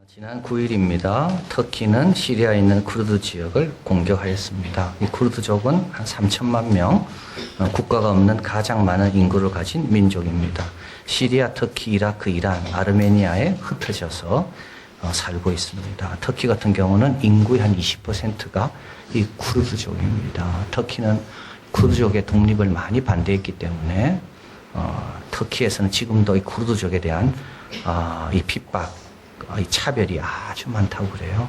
지난 9일입니다. 터키는 시리아에 있는 쿠르드 지역을 공격하였습니다. 이 쿠르드족은 한 3천만 명, 국가가 없는 가장 많은 인구를 가진 민족입니다. 시리아, 터키, 이라크, 이란, 아르메니아에 흩어져서 살고 있습니다. 터키 같은 경우는 인구의 한 20%가 이 쿠르드족입니다. 터키는 쿠르드족의 독립을 많이 반대했기 때문에 터키에서는 지금도 이 쿠르드족에 대한 이 핍박, 이 차별이 아주 많다고 그래요.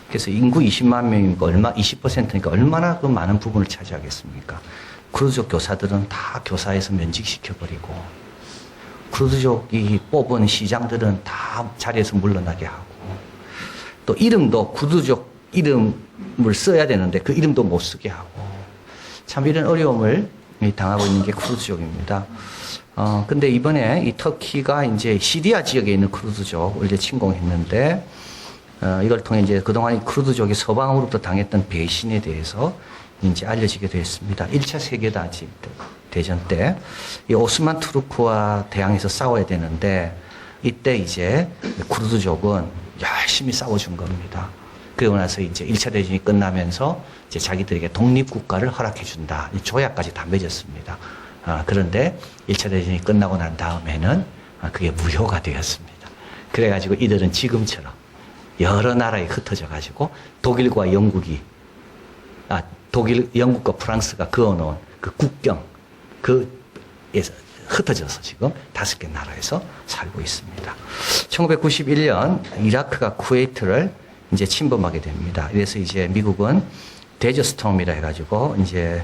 그래서 인구 20만 명이니까 20%니까 얼마나 그 많은 부분을 차지하겠습니까? 쿠르드족 교사들은 다 교사에서 면직시켜버리고, 쿠르드족이 뽑은 시장들은 다 자리에서 물러나게 하고, 또 이름도 쿠르드족 이름을 써야 되는데 그 이름도 못 쓰게 하고, 참 이런 어려움을 당하고 있는 게 쿠르드족입니다. 근데 이번에 이 터키가 이제 시리아 지역에 있는 쿠르드족을 이제 침공했는데, 이걸 통해 이제 그동안 이 쿠르드족이 서방으로부터 당했던 배신에 대해서 이제 알려지게 됐습니다. 1차 세계대전 때, 이 오스만 투르크와 대항해서 싸워야 되는데, 이때 이제 쿠르드족은 열심히 싸워준 겁니다. 그러고 나서 이제 1차 대전이 끝나면서 이제 자기들에게 독립국가를 허락해준다. 이 조약까지 다 맺었습니다. 그런데 1차 대전이 끝나고 난 다음에는 그게 무효가 되었습니다. 그래가지고 이들은 지금처럼 여러 나라에 흩어져 가지고 독일과 영국이, 영국과 프랑스가 그어놓은 그 국경, 그에서 흩어져서 지금 5개 나라에서 살고 있습니다. 1991년 이라크가 쿠웨이트를 이제 침범하게 됩니다. 그래서 이제 미국은 데저스톰이라 해가지고 이제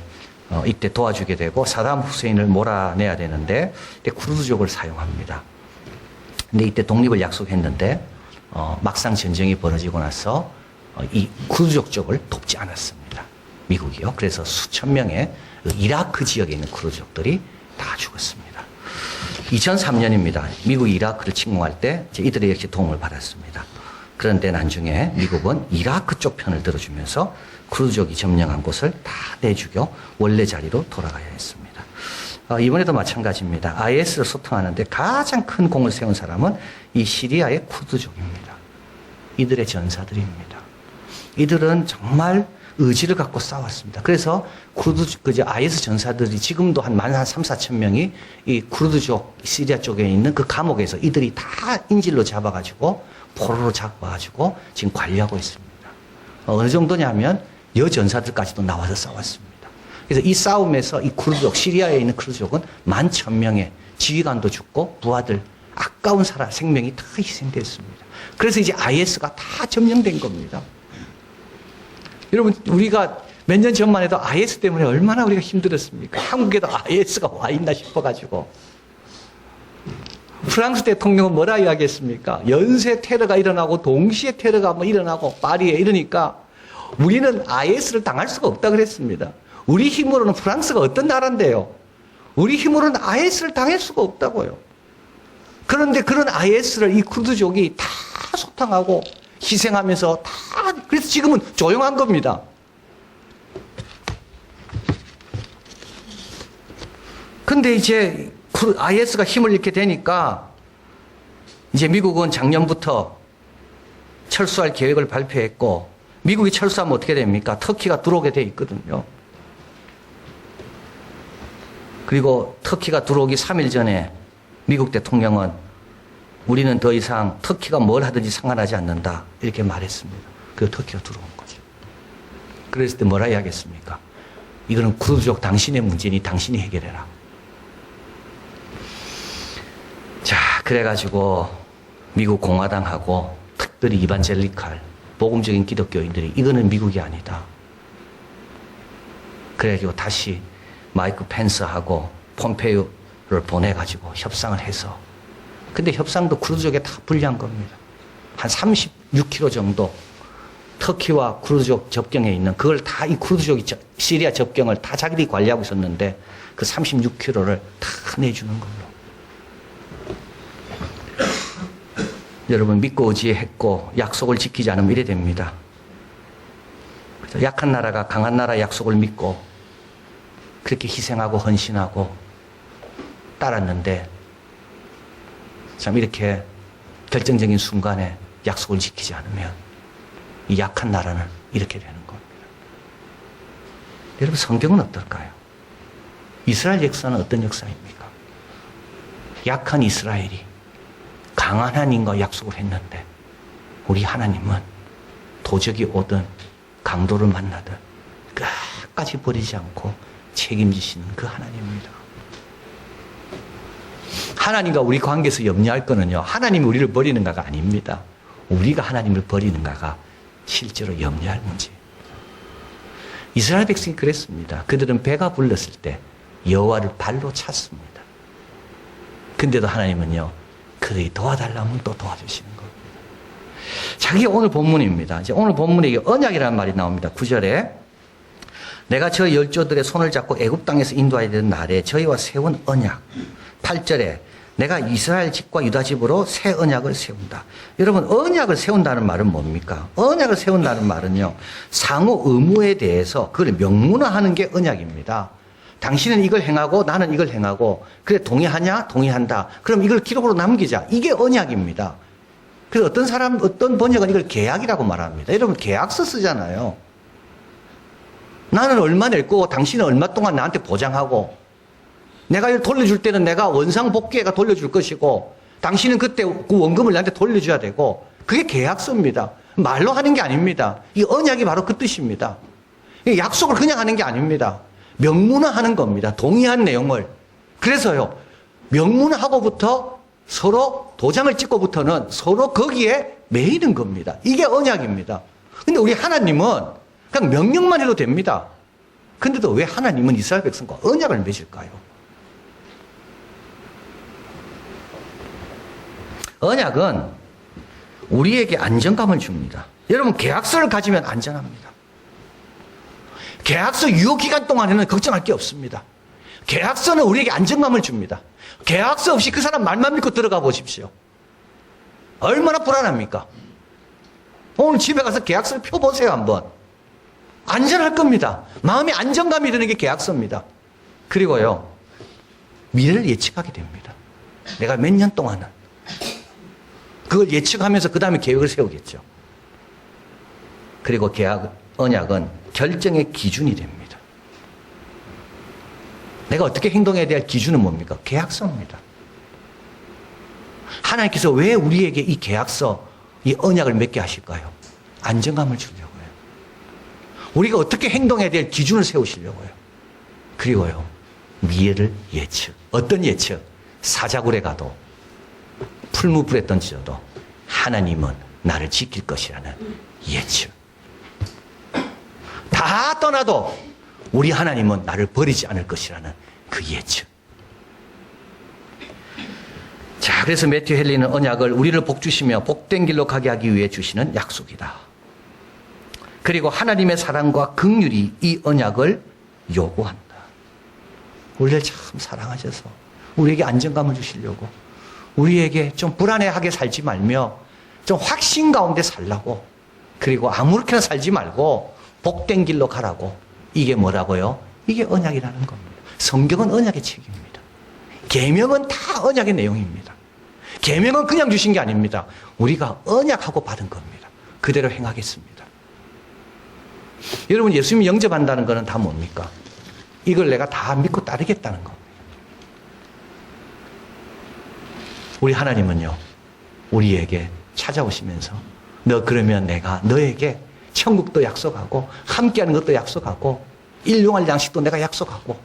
이때 도와주게 되고 사담 후세인을 몰아내야 되는데 쿠르드족을 사용합니다. 근데 이때 독립을 약속했는데 막상 전쟁이 벌어지고 나서 이 쿠르드족 쪽을 돕지 않았습니다. 미국이요. 그래서 수천 명의 이라크 지역에 있는 쿠르드족들이 다 죽었습니다. 2003년입니다. 미국이 이라크를 침공할 때 이들의 역시 도움을 받았습니다. 그런데 나중에 미국은 이라크 쪽 편을 들어주면서 쿠르드족이 점령한 곳을 다 내주고 원래 자리로 돌아가야 했습니다. 이번에도 마찬가지입니다. IS를 소통하는데 가장 큰 공을 세운 사람은 이 시리아의 쿠르드족입니다. 이들의 전사들입니다. 이들은 정말 의지를 갖고 싸웠습니다. 그래서 IS 전사들이 지금도 한 3, 4천 명이 이 쿠르드족 시리아 쪽에 있는 그 감옥에서 이들이 다 인질로 잡아가지고 포로로 잡아가지고 지금 관리하고 있습니다. 어느 정도냐면 여전사들까지도 나와서 싸웠습니다. 그래서 이 싸움에서 이 쿠르드족, 시리아에 있는 쿠르드족은 11,000명의 지휘관도 죽고 부하들, 아까운 생명이 다 희생됐습니다. 그래서 이제 IS가 다 점령된 겁니다. 여러분, 우리가 몇 년 전만 해도 IS 때문에 얼마나 우리가 힘들었습니까? 한국에도 IS가 와 있나 싶어가지고. 프랑스 대통령은 뭐라 이야기했습니까? 연쇄 테러가 일어나고 동시에 테러가 일어나고 파리에 이러니까 우리는 IS를 당할 수가 없다 그랬습니다. 우리 힘으로는 프랑스가 어떤 나라인데요? 우리 힘으로는 IS를 당할 수가 없다고요. 그런데 그런 IS를 이 쿠르드족이 다 소탕하고 희생하면서 그래서 지금은 조용한 겁니다. 근데 이제 IS가 힘을 잃게 되니까 이제 미국은 작년부터 철수할 계획을 발표했고, 미국이 철수하면 어떻게 됩니까? 터키가 들어오게 돼 있거든요. 그리고 터키가 들어오기 3일 전에 미국 대통령은 우리는 더 이상 터키가 뭘 하든지 상관하지 않는다, 이렇게 말했습니다. 그래서 터키가 들어온 거죠. 그랬을 때 뭐라 이야기했습니까? 이거는 쿠르드족 당신의 문제니 당신이 해결해라. 자, 그래가지고 미국 공화당하고 특별히 이반젤리칼, 복음적인 기독교인들이 이거는 미국이 아니다. 그래가지고 다시 마이크 펜스하고 폼페이오를 보내가지고 협상을 해서, 근데 협상도 쿠르드족에 다 불리한 겁니다. 한 36km 정도 터키와 쿠르드족 접경에 있는 그걸 다 이 쿠르드족이 시리아 접경을 다 자기들이 관리하고 있었는데 그 36km를 다 내주는 걸로. 여러분, 믿고 의지했고 약속을 지키지 않으면 이래 됩니다. 약한 나라가 강한 나라의 약속을 믿고 그렇게 희생하고 헌신하고 따랐는데 참 이렇게 결정적인 순간에 약속을 지키지 않으면 이 약한 나라는 이렇게 되는 겁니다. 여러분, 성경은 어떨까요? 이스라엘 역사는 어떤 역사입니까? 약한 이스라엘이 강한 하나님과 약속을 했는데 우리 하나님은 도적이 오든 강도를 만나든 끝까지 버리지 않고 책임지시는 그 하나님입니다. 하나님과 우리 관계에서 염려할 거는요, 하나님이 우리를 버리는가가 아닙니다. 우리가 하나님을 버리는가가 실제로 염려할 문제. 이스라엘 백성이 그랬습니다. 그들은 배가 불렀을 때 여호와를 발로 찼습니다. 근데도 하나님은요, 그들이 도와달라면 또 도와주시는 겁니다. 자기 오늘 본문입니다. 이제 오늘 본문에 언약이라는 말이 나옵니다. 9절에 내가 저희 열조들의 손을 잡고 애굽 땅에서 인도하여 된 날에 저희와 세운 언약. 8절에 내가 이스라엘 집과 유다 집으로 새 언약을 세운다. 여러분, 언약을 세운다는 말은 뭡니까? 언약을 세운다는 말은요, 상호 의무에 대해서 그걸 명문화하는 게 언약입니다. 당신은 이걸 행하고 나는 이걸 행하고, 그래 동의하냐? 동의한다. 그럼 이걸 기록으로 남기자. 이게 언약입니다. 그래서 어떤 번역은 이걸 계약이라고 말합니다. 여러분, 계약서 쓰잖아요. 나는 얼마 낼 거고 당신은 얼마 동안 나한테 보장하고, 내가 이걸 돌려줄 때는 내가 원상 복귀해가 돌려줄 것이고, 당신은 그때 그 원금을 나한테 돌려줘야 되고, 그게 계약서입니다. 말로 하는 게 아닙니다. 이 언약이 바로 그 뜻입니다. 약속을 그냥 하는 게 아닙니다. 명문화하는 겁니다. 동의한 내용을. 그래서요, 명문화하고부터 서로 도장을 찍고부터는 서로 거기에 매이는 겁니다. 이게 언약입니다. 근데 우리 하나님은 그냥 명령만 해도 됩니다. 근데도 왜 하나님은 이스라엘 백성과 언약을 맺을까요? 언약은 우리에게 안정감을 줍니다. 여러분, 계약서를 가지면 안전합니다. 계약서 유효기간 동안에는 걱정할 게 없습니다. 계약서는 우리에게 안정감을 줍니다. 계약서 없이 그 사람 말만 믿고 들어가 보십시오. 얼마나 불안합니까? 오늘 집에 가서 계약서를 펴보세요, 한번. 안전할 겁니다. 마음에 안정감이 드는 게 계약서입니다. 그리고요, 미래를 예측하게 됩니다. 내가 몇 년 동안은 그걸 예측하면서 그 다음에 계획을 세우겠죠. 그리고 언약은 결정의 기준이 됩니다. 내가 어떻게 행동해야 될 기준은 뭡니까? 계약서입니다. 하나님께서 왜 우리에게 이 계약서, 이 언약을 맺게 하실까요? 안정감을 주려고요. 우리가 어떻게 행동해야 될 기준을 세우시려고요. 그리고요, 미래를 예측. 어떤 예측? 사자굴에 가도 풀무불에 던져도 하나님은 나를 지킬 것이라는 예측. 다 떠나도 우리 하나님은 나를 버리지 않을 것이라는 그 예측. 자, 그래서 매튜 헨리는 언약을 우리를 복주시며 복된 길로 가게 하기 위해 주시는 약속이다. 그리고 하나님의 사랑과 긍휼이 이 언약을 요구한다. 우리를 참 사랑하셔서 우리에게 안정감을 주시려고, 우리에게 좀 불안해하게 살지 말며 좀 확신 가운데 살라고, 그리고 아무렇게나 살지 말고 복된 길로 가라고. 이게 뭐라고요? 이게 언약이라는 겁니다. 성경은 언약의 책입니다. 계명은 다 언약의 내용입니다. 계명은 그냥 주신 게 아닙니다. 우리가 언약하고 받은 겁니다. 그대로 행하겠습니다. 여러분, 예수님이 영접한다는 것은 다 뭡니까? 이걸 내가 다 믿고 따르겠다는 겁니다. 우리 하나님은요, 우리에게 찾아오시면서 너 그러면 내가 너에게 천국도 약속하고 함께하는 것도 약속하고 일용할 양식도 내가 약속하고.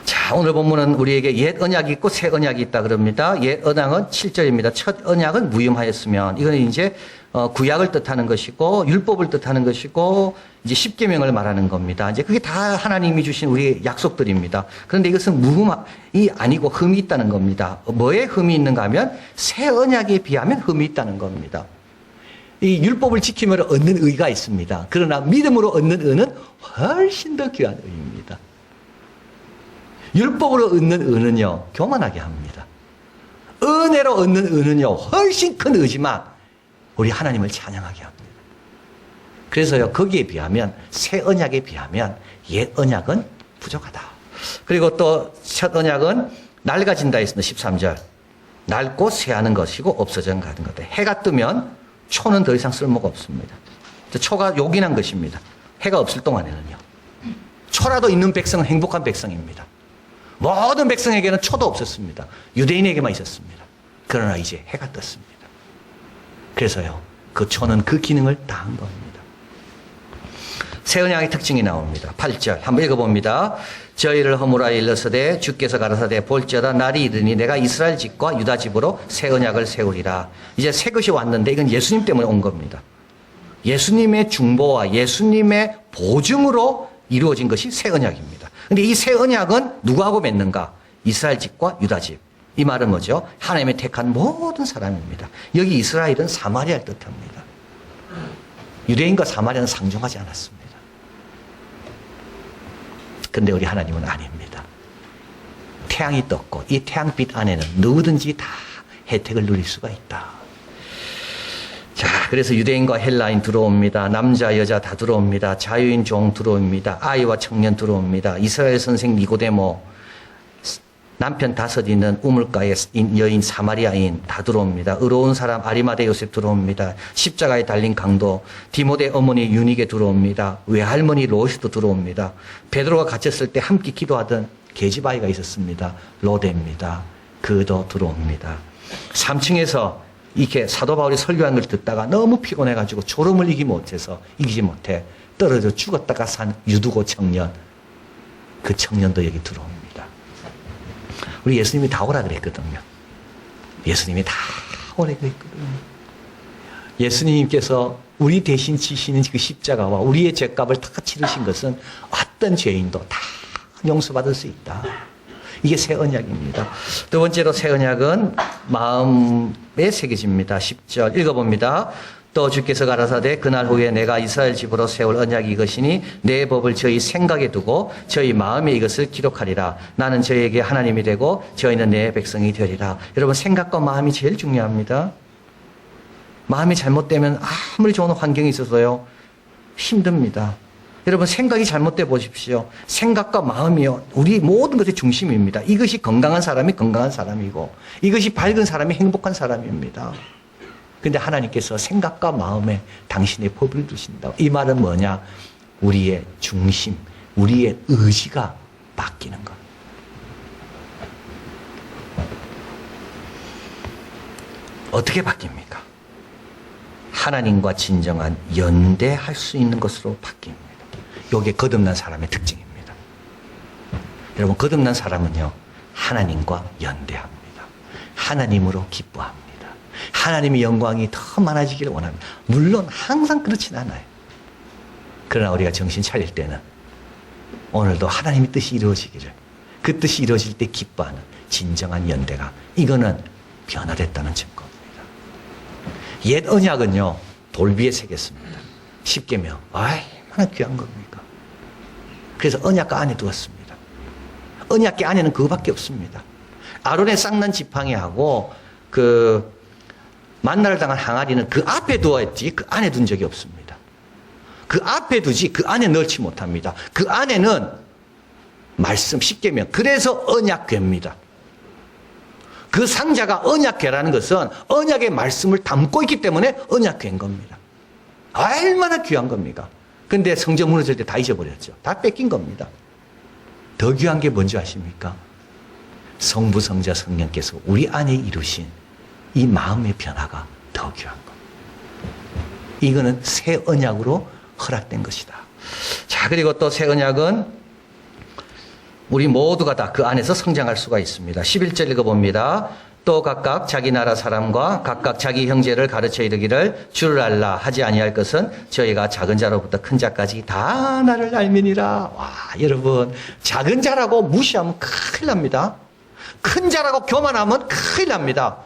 자, 오늘 본문은 우리에게 옛 언약이 있고 새 언약이 있다 그럽니다. 옛 언약은 7절입니다. 첫 언약은 무임하였으면, 이거는 이제 구약을 뜻하는 것이고 율법을 뜻하는 것이고 이제 십계명을 말하는 겁니다. 이제 그게 다 하나님이 주신 우리 약속들입니다. 그런데 이것은 무흠이 아니고 흠이 있다는 겁니다. 뭐에 흠이 있는가 하면 새 언약에 비하면 흠이 있다는 겁니다. 이 율법을 지키면 얻는 의가 있습니다. 그러나 믿음으로 얻는 의는 훨씬 더 귀한 의입니다. 율법으로 얻는 의는요, 교만하게 합니다. 은혜로 얻는 의는요, 훨씬 큰 의지만 우리 하나님을 찬양하게 합니다. 그래서요, 거기에 비하면, 새 언약에 비하면 옛 언약은 부족하다. 그리고 또 첫 언약은 낡아진다 했습니다. 13절. 낡고 쇠하는 것이고 없어져 가는 거다. 해가 뜨면 초는 더 이상 쓸모가 없습니다. 초가 요긴한 것입니다. 해가 없을 동안에는요. 초라도 있는 백성은 행복한 백성입니다. 모든 백성에게는 초도 없었습니다. 유대인에게만 있었습니다. 그러나 이제 해가 떴습니다. 그래서요, 그 초는 그 기능을 다한 겁니다. 새 언약의 특징이 나옵니다. 8절 한번 읽어봅니다. 저희를 허물하여 일러서되 주께서 가라사대 볼지어다 날이 이르니 내가 이스라엘 집과 유다 집으로 새 언약을 세우리라. 이제 새 것이 왔는데 이건 예수님 때문에 온 겁니다. 예수님의 중보와 예수님의 보증으로 이루어진 것이 새 언약입니다. 그런데 이 새 언약은 누구하고 맺는가? 이스라엘 집과 유다 집. 이 말은 뭐죠? 하나님의 택한 모든 사람입니다. 여기 이스라엘은 사마리아를 뜻합니다. 유대인과 사마리아는 상종하지 않았습니다. 근데 우리 하나님은 아닙니다. 태양이 떴고 이 태양빛 안에는 누구든지 다 혜택을 누릴 수가 있다. 자, 그래서 유대인과 헬라인 들어옵니다. 남자, 여자 다 들어옵니다. 자유인, 종 들어옵니다. 아이와 청년 들어옵니다. 이스라엘 선생 니고데모, 남편 5 있는 우물가의 여인 사마리아인 다 들어옵니다. 의로운 사람 아리마대 요셉 들어옵니다. 십자가에 달린 강도, 디모데 어머니 유니게 들어옵니다. 외할머니 로시도 들어옵니다. 베드로가 갇혔을 때 함께 기도하던 계집아이가 있었습니다. 로데입니다. 그도 들어옵니다. 3층에서 이렇게 사도 바울이 설교한 걸 듣다가 너무 피곤해가지고 졸음을 이기지 못해 떨어져 죽었다가 산 유두고 청년, 그 청년도 여기 들어옵니다. 우리 예수님이 다 오라 그랬거든요. 예수님이 다 오라 그랬거든요. 예수님께서 우리 대신 지시는 그 십자가와 우리의 죄값을 다 치르신 것은 어떤 죄인도 다 용서받을 수 있다. 이게 새 언약입니다. 두 번째로 새 언약은 마음에 새겨집니다. 10절 읽어봅니다. 또 주께서 가라사대 그날 후에 내가 이스라엘 집으로 세울 언약이 이것이니 내 법을 저희 생각에 두고 저희 마음에 이것을 기록하리라. 나는 저희에게 하나님이 되고 저희는 내 백성이 되리라. 여러분, 생각과 마음이 제일 중요합니다. 마음이 잘못되면 아무리 좋은 환경이 있어서요 힘듭니다. 여러분, 생각이 잘못돼 보십시오. 생각과 마음이요 우리 모든 것의 중심입니다. 이것이 건강한 사람이 건강한 사람이고 이것이 밝은 사람이 행복한 사람입니다. 근데 하나님께서 생각과 마음에 당신의 법을 두신다. 이 말은 뭐냐? 우리의 중심, 우리의 의지가 바뀌는 것. 어떻게 바뀝니까? 하나님과 진정한 연대할 수 있는 것으로 바뀝니다. 이게 거듭난 사람의 특징입니다. 여러분, 거듭난 사람은요 하나님과 연대합니다. 하나님으로 기뻐합니다. 하나님의 영광이 더 많아지기를 원합니다. 물론 항상 그렇진 않아요. 그러나 우리가 정신 차릴 때는 오늘도 하나님의 뜻이 이루어지기를, 그 뜻이 이루어질 때 기뻐하는 진정한 연대가, 이거는 변화됐다는 증거입니다. 옛 언약은요 돌비에 새겼습니다. 십계명 얼마나 귀한 겁니까? 그래서 언약궤 안에 두었습니다. 언약궤 안에는 그거밖에 없습니다. 아론의 쌍난 지팡이 하고 그 만나를 당한 항아리는 그 앞에 두었지 그 안에 둔 적이 없습니다. 그 앞에 두지 그 안에 넣지 못합니다. 그 안에는 말씀 십계명, 그래서 언약궤입니다. 그 상자가 언약궤라는 것은 언약의 말씀을 담고 있기 때문에 언약궤인 겁니다. 얼마나 귀한 겁니까? 근데 성전 무너질 때 다 잊어버렸죠. 다 뺏긴 겁니다. 더 귀한 게 뭔지 아십니까? 성부, 성자, 성령께서 우리 안에 이루신 이 마음의 변화가 더 귀한 겁니다. 이거는 새 언약으로 허락된 것이다. 자, 그리고 또 새 언약은 우리 모두가 다 그 안에서 성장할 수가 있습니다. 11절 읽어봅니다. 또 각각 자기 나라 사람과 각각 자기 형제를 가르쳐 이르기를 주를 알라 하지 아니할 것은 저희가 작은 자로부터 큰 자까지 다 나를 알미니라. 와, 여러분, 작은 자라고 무시하면 큰일 납니다. 큰 자라고 교만하면 큰일 납니다.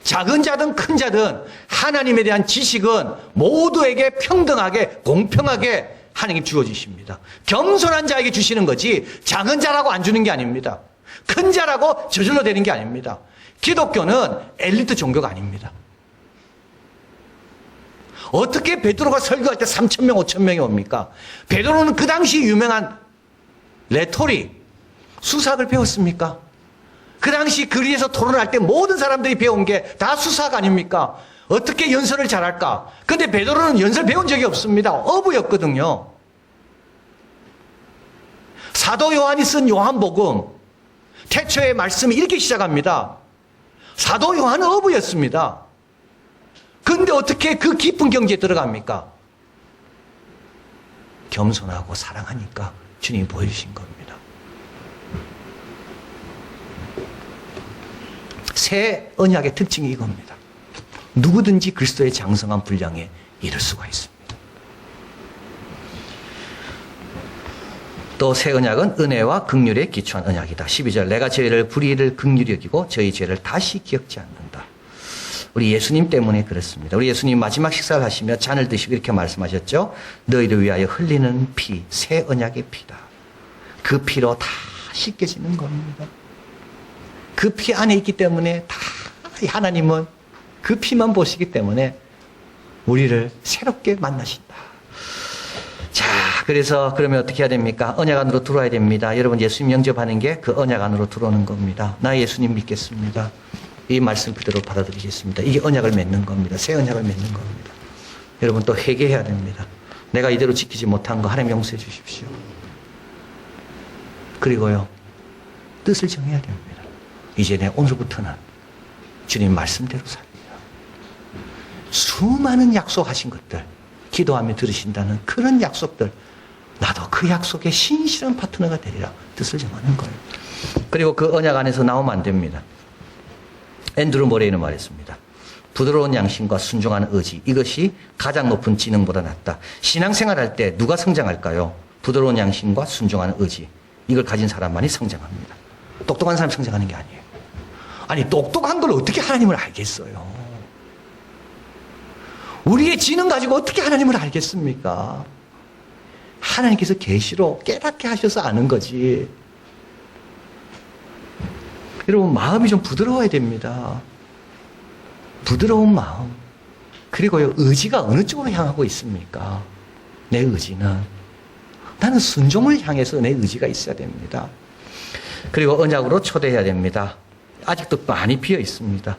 작은 자든 큰 자든 하나님에 대한 지식은 모두에게 평등하게 공평하게 하나님 주어주십니다. 겸손한 자에게 주시는 거지 작은 자라고 안 주는 게 아닙니다. 큰 자라고 저절로 되는 게 아닙니다. 기독교는 엘리트 종교가 아닙니다. 어떻게 베드로가 설교할 때 3,000명, 5,000명이 옵니까? 베드로는 그 당시 유명한 레토릭, 수사학을 배웠습니까? 그 당시 거리에서 토론할 때 모든 사람들이 배운 게 다 수사가 아닙니까? 어떻게 연설을 잘할까? 근데 베드로는 연설 배운 적이 없습니다. 어부였거든요. 사도 요한이 쓴 요한복음, 태초의 말씀이 이렇게 시작합니다. 사도 요한은 어부였습니다. 근데 어떻게 그 깊은 경지에 들어갑니까? 겸손하고 사랑하니까 주님이 보여주신 겁니다. 새 언약의 특징이 이겁니다. 누구든지 그리스도의 장성한 분량에 이를 수가 있습니다. 또 새 언약은 은혜와 긍휼에 기초한 언약이다. 12절 내가 저희를 불의를 긍휼히 여기고 저희 죄를 다시 기억지 않는다. 우리 예수님 때문에 그렇습니다. 우리 예수님 마지막 식사를 하시며 잔을 드시고 이렇게 말씀하셨죠. 너희를 위하여 흘리는 피, 새 언약의 피다. 그 피로 다 씻겨지는 겁니다. 그 피 안에 있기 때문에 다 하나님은 그 피만 보시기 때문에 우리를 새롭게 만나신다. 자, 그래서 그러면 어떻게 해야 됩니까? 언약 안으로 들어와야 됩니다. 여러분 예수님 영접하는 게 그 언약 안으로 들어오는 겁니다. 나 예수님 믿겠습니다. 이 말씀 그대로 받아들이겠습니다. 이게 언약을 맺는 겁니다. 새 언약을 맺는 겁니다. 여러분 또 회개해야 됩니다. 내가 이대로 지키지 못한 거 하나님 용서해 주십시오. 그리고요, 뜻을 정해야 됩니다. 이제 내 오늘부터는 주님 말씀대로 삽니다. 수많은 약속하신 것들, 기도하며 들으신다는 그런 약속들, 나도 그 약속에 신실한 파트너가 되리라 뜻을 정하는 거예요. 그리고 그 언약 안에서 나오면 안 됩니다. 앤드루 모레이는 말했습니다. 부드러운 양심과 순종하는 의지, 이것이 가장 높은 지능보다 낫다. 신앙생활할 때 누가 성장할까요? 부드러운 양심과 순종하는 의지, 이걸 가진 사람만이 성장합니다. 똑똑한 사람이 성장하는 게 아니에요. 아니 똑똑한 걸 어떻게 하나님을 알겠어요? 우리의 지능 가지고 어떻게 하나님을 알겠습니까? 하나님께서 계시로 깨닫게 하셔서 아는 거지. 여러분 마음이 좀 부드러워야 됩니다. 부드러운 마음. 그리고요, 의지가 어느 쪽으로 향하고 있습니까? 내 의지는 나는 순종을 향해서 내 의지가 있어야 됩니다. 그리고 언약으로 초대해야 됩니다. 아직도 많이 비어 있습니다.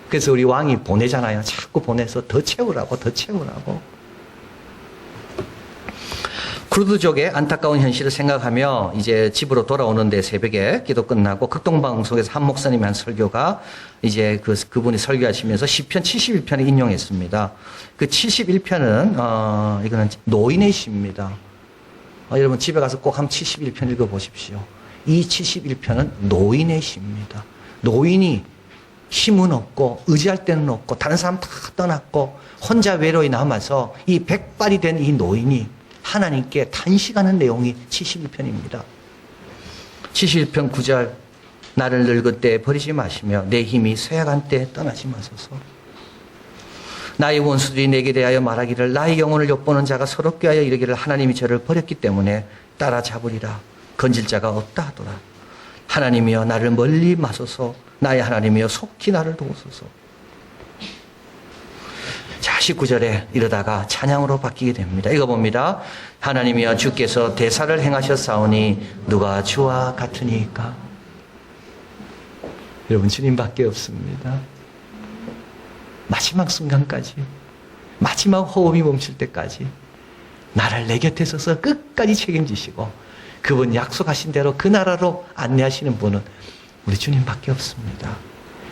그래서 우리 왕이 보내잖아요. 자꾸 보내서 더 채우라고, 더 채우라고. 쿠르드족의 안타까운 현실을 생각하며 이제 집으로 돌아오는데 새벽에 기도 끝나고 극동방송에서 한 목사님이 한 설교가 이제 그분이 설교하시면서 시편 71편을 인용했습니다. 그 71편은 이거는 노인의 시입니다. 여러분 집에 가서 꼭 한번 71편 읽어보십시오. 이 71편은 노인의 시입니다. 노인이 힘은 없고 의지할 데는 없고 다른 사람 다 떠났고 혼자 외로이 남아서 이 백발이 된 이 노인이 하나님께 탄식하는 내용이 71편입니다. 71편 9절 나를 늙을 때 버리지 마시며 내 힘이 쇠약한 때 떠나지 마소서. 나의 원수들이 내게 대하여 말하기를 나의 영혼을 엿보는 자가 서럽게 하여 이르기를 하나님이 저를 버렸기 때문에 따라잡으리라. 건질 자가 없다 하더라. 하나님이여 나를 멀리 마소서. 나의 하나님이여 속히 나를 도우소서. 자, 19절에 이러다가 찬양으로 바뀌게 됩니다. 이거 봅니다. 하나님이여 주께서 대사를 행하셨사오니 누가 주와 같으니까. 여러분 주님밖에 없습니다. 마지막 순간까지, 마지막 호흡이 멈출 때까지 나를 내 곁에 서서 끝까지 책임지시고 그분 약속하신 대로 그 나라로 안내하시는 분은 우리 주님밖에 없습니다.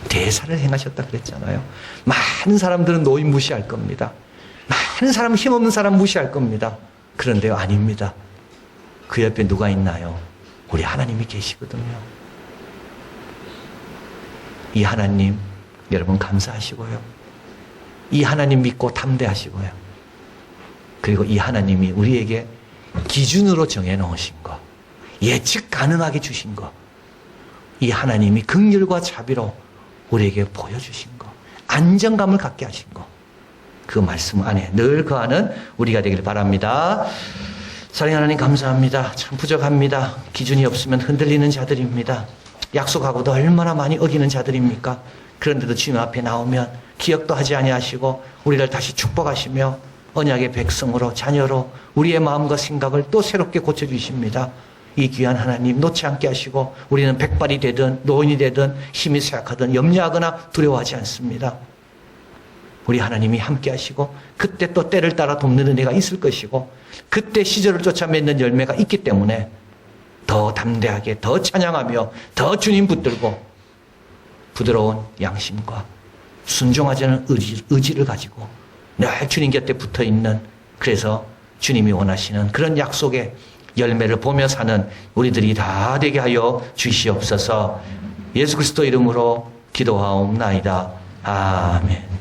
대사를 행하셨다 그랬잖아요. 많은 사람들은 노인 무시할 겁니다. 많은 사람, 힘없는 사람 무시할 겁니다. 그런데요, 아닙니다. 그 옆에 누가 있나요? 우리 하나님이 계시거든요. 이 하나님 여러분 감사하시고요. 이 하나님 믿고 담대하시고요. 그리고 이 하나님이 우리에게 기준으로 정해놓으신 거, 예측 가능하게 주신 거, 이 하나님이 긍휼과 자비로 우리에게 보여주신 거, 안정감을 갖게 하신 거, 그 말씀 안에 늘 거하는 우리가 되길 바랍니다. 사랑하는 하나님 감사합니다. 참 부족합니다. 기준이 없으면 흔들리는 자들입니다. 약속하고도 얼마나 많이 어기는 자들입니까? 그런데도 주님 앞에 나오면 기억도 하지 아니하시고 우리를 다시 축복하시며 언약의 백성으로 자녀로 우리의 마음과 생각을 또 새롭게 고쳐주십니다. 이 귀한 하나님 놓지 않게 하시고 우리는 백발이 되든 노인이 되든 힘이 쇠약하든 염려하거나 두려워하지 않습니다. 우리 하나님이 함께 하시고 그때 또 때를 따라 돕는 은혜가 있을 것이고 그때 시절을 쫓아 맺는 열매가 있기 때문에 더 담대하게 더 찬양하며 더 주님 붙들고 부드러운 양심과 순종하지 않은 의지를 가지고 늘 주님 곁에 붙어있는, 그래서 주님이 원하시는 그런 약속의 열매를 보며 사는 우리들이 다 되게 하여 주시옵소서. 예수 그리스도 이름으로 기도하옵나이다. 아멘.